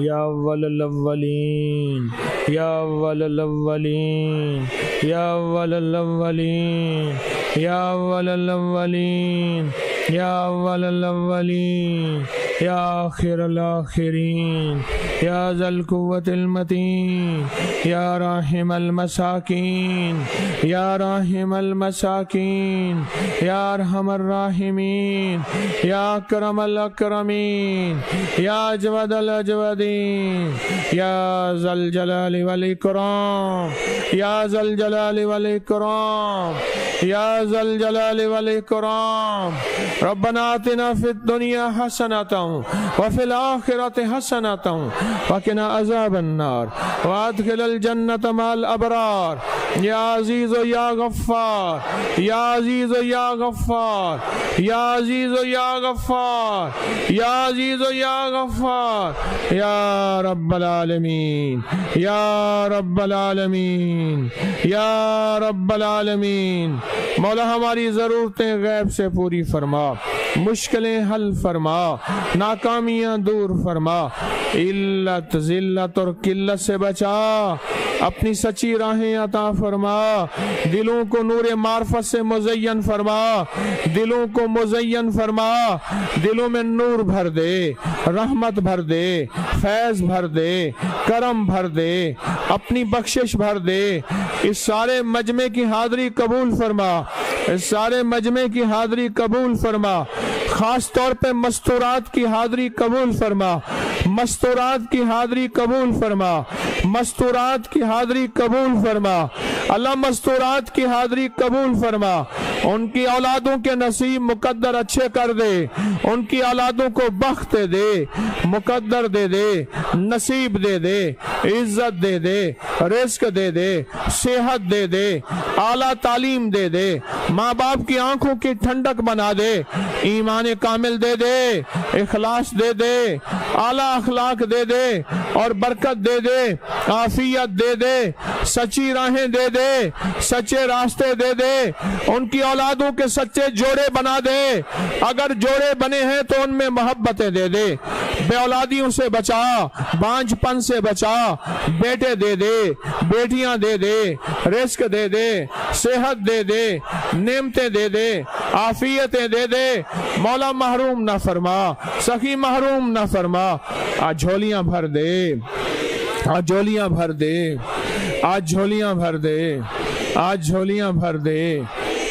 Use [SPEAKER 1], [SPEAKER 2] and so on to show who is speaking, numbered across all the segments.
[SPEAKER 1] یا اول الاولین یا اول الاولین یا اول الاولین یا اول الاولین یا اول الاولین یا آخر الاخرین یا ذا القوة المتین یا راحم المساکین یا راحم المساکین یا ارحم الراحمین یا اکرم الاکرمین یا اجود الاجودین یا ذا الجلال والاکرام یا ذا الجلال والاکرام یا ذا الجلال والاکرام ربنا آتنا فی الدنیا حسنۃ وفی الآخرۃ حسنۃ وقنا عذاب النار وادخل الجنۃ مع الابرار یا عزیز و یا غفار یا عزیز و یا غفار یا عزیز و یا غفار یا عزیز و یا غفار یا رب العالمین یا رب العالمین یا رب العالمین مولا ہماری ضرورتیں غیب سے پوری فرما، مشکلیں حل فرما، ناکامیاں دور فرما، علت ذلت اور قلت سے بچا، اپنی سچی راہیں عطا فرما، دلوں کو نور معرفت سے مزین فرما، دلوں کو مزین فرما، دلوں میں نور بھر دے، رحمت بھر دے، فیض بھر دے، کرم بھر دے، اپنی بخشش بھر دے۔ اس سارے مجمع کی حاضری قبول فرما، اس سارے مجمع کی حاضری قبول فرما، خاص طور پہ مستورات کی حاضری قبول فرما، مستورات کی حاضری قبول فرما، مستورات کی حاضری قبول فرما، اللہ مستورات کی حاضری قبول فرما، ان کی اولادوں کے نصیب مقدر اچھے کر دے، ان کی اولادوں کو بخت دے، مقدر دے دے، نصیب دے دے، عزت دے دے، رزق دے دے، صحت دے دے، اعلیٰ تعلیم دے دے، ماں باپ کی آنکھوں کی ٹھنڈک بنا دے، ایمان کامل دے دے، اخلاص دے دے، اعلیٰ اخلاق دے دے اور برکت دے دے، عافیت دے دے، سچی راہیں دے دے، سچے راستے دے دے، ان کی اولادوں کے سچے جوڑے بنا دے، اگر جوڑے بنے ہیں تو ان میں محبتیں دے دے، بے اولادیوں سے بچا، بانجھ پن سے بچا، بیٹے دے دے، بیٹیاں دے دے، رزق دے دے، صحت دے دے، نعمتیں دے دے، عافیتیں دے دے، مولا محروم نہ فرما، سخی محروم نہ فرما، آج جھولیاں بھر دے، آج جھولیاں بھر دے، آج جھولیاں بھر دے، آج جھولیاں بھر دے،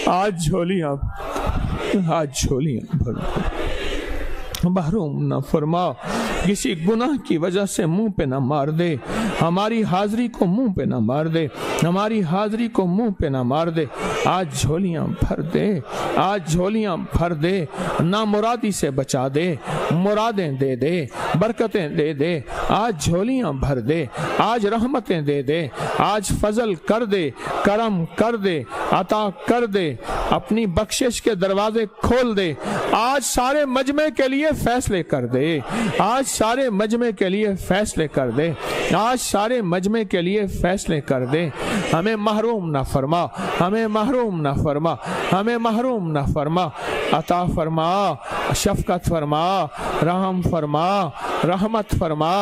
[SPEAKER 1] آج جھولیاں بھر دے، محروم نہ فرما، کسی گناہ کی وجہ سے منہ پہ نہ مار دے، ہماری حاضری کو منہ پہ نہ مار دے، ہماری حاضری کو منہ پہ نہ مار دے، آج جھولیاں بھر دے، آج جھولیاں بھر دے، نامرادی سے بچا دے، مرادیں دے دے، برکتیں دے دے، آج جھولیاں بھر دے، آج رحمتیں دے دے، آج فضل کر دے، کرم کر دے، عطا کر دے، اپنی بخشش کے دروازے کھول دے، آج سارے مجمع کے لیے فیصلے کر دے، آج سارے مجمع کے لیے فیصلے کر دے، آج سارے مجمع کے لیے فیصلے کر دے، ہمیں محروم نہ فرما، ہمیں محروم نہ فرما، ہمیں محروم نہ فرما، عطا فرما، شفقت فرما، رحم فرما، رحمت فرما،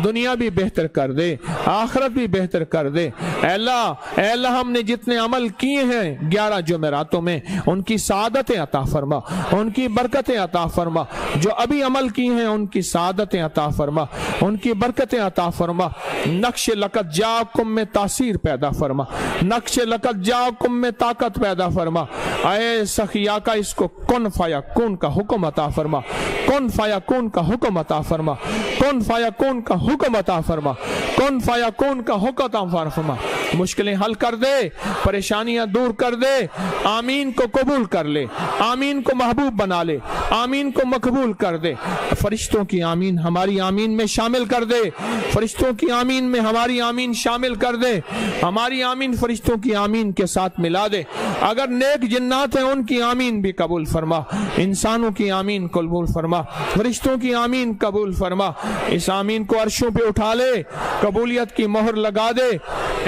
[SPEAKER 1] دنیا بھی بہتر کر دے، آخرت بھی بہتر کر دے، اے اللہ ہم نے جتنے عمل کیے ہیں 11 جمعراتوں میں ان کی سعادتیں عطا فرما، ان کی برکتیں عطا فرما، جو ابھی عمل کی ہیں ان کی سعادتیں عطا فرما، ان کی برکتیں عطا فرما، نقش لقد جاءکم میں تاثیر پیدا فرما، نقش لقد جاءکم میں طاقت پیدا فرما، اے سخیا کا اس کو کن فیکون کا حکم عطا فرما، کن فیکون کا حکم عطا فرما، کن فیکون کا حکم عطا فرما، کن فیکون کا حکم عطا فرما، مشکلیں حل کر دے، پریشانیاں دور کر دے، آمین کو قبول کر لے، آمین کو محبوب بنا لے، آمین کو مقبول کر دے، فرشتوں کی آمین ہماری آمین میں شامل کر دے، فرشتوں کی آمین میں ہماری آمین شامل کر دے، ہماری آمین فرشتوں کی آمین کے ساتھ ملا دے، اگر نیک جنات ہیں ان کی آمین بھی قبول فرما، انسانوں کی آمین قبول فرما، فرشتوں کی آمین قبول فرما، اس آمین کو عرشوں پہ اٹھا لے، قبولیت کی مہر لگا دے،